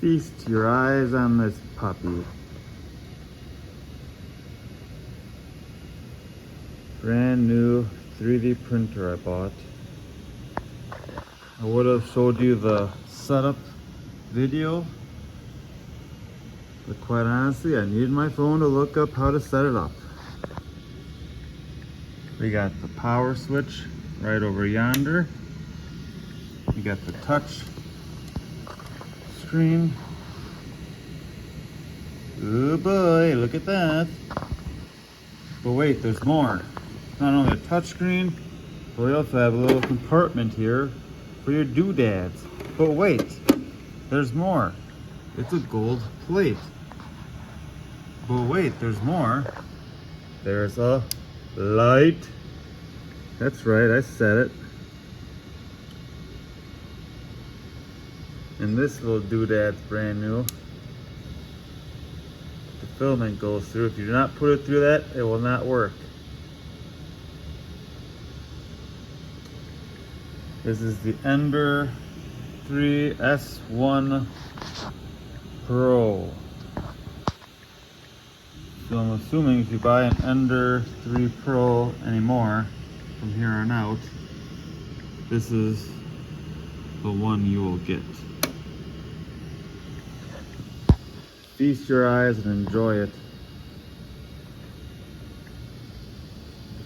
Feast your eyes on this puppy. Brand new 3D printer I bought. I would have showed you the setup video, but quite honestly, I needed my phone to look up how to set it up. We got the power switch right over yonder. We got the touch screen. Oh boy, look at that. But wait, there's more. Not only a touch screen, but we also have a little compartment here for your doodads. But wait, there's more. It's a gold plate. But wait, there's more. There's a light. That's right, I said it. And this little doodad's brand new. The filament goes through. If you do not put it through that, it will not work. This is the Ender 3 S1 Pro. So I'm assuming if you buy an Ender 3 Pro anymore, from here on out, this is the one you will get. Feast your eyes and enjoy it.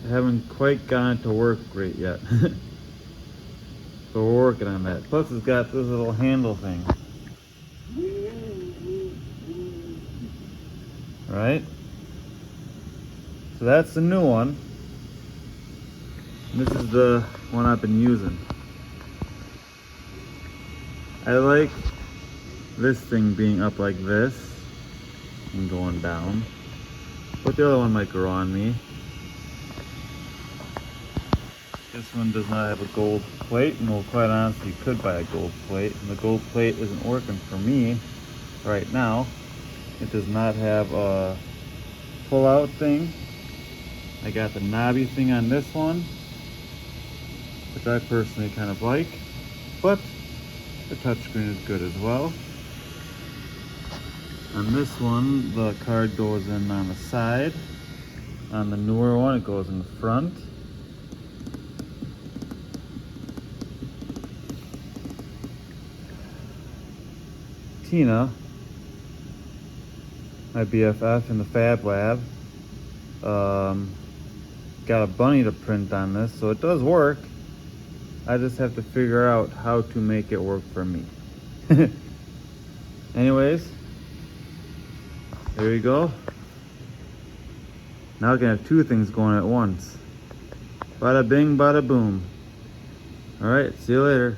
I haven't quite gotten it to work great yet. But we're working on that. Plus it's got this little handle thing. Right? So that's the new one. And this is the one I've been using. I like this thing being up like this and going down, but the other one might grow on me. This one does not have a gold plate, and well, quite honestly, you could buy a gold plate, and the gold plate isn't working for me right now. It does not have a pull-out thing. I got the knobby thing on this one, which I personally kind of like, but the touchscreen is good as well. On this one, the card goes in on the side. On the newer one, it goes in the front. Tina, my BFF in the Fab Lab, got a bunny to print on this, so it does work. I just have to figure out how to make it work for me. Anyways, there you go. Now I can have two things going at once. Bada bing, bada boom. Alright, see you later.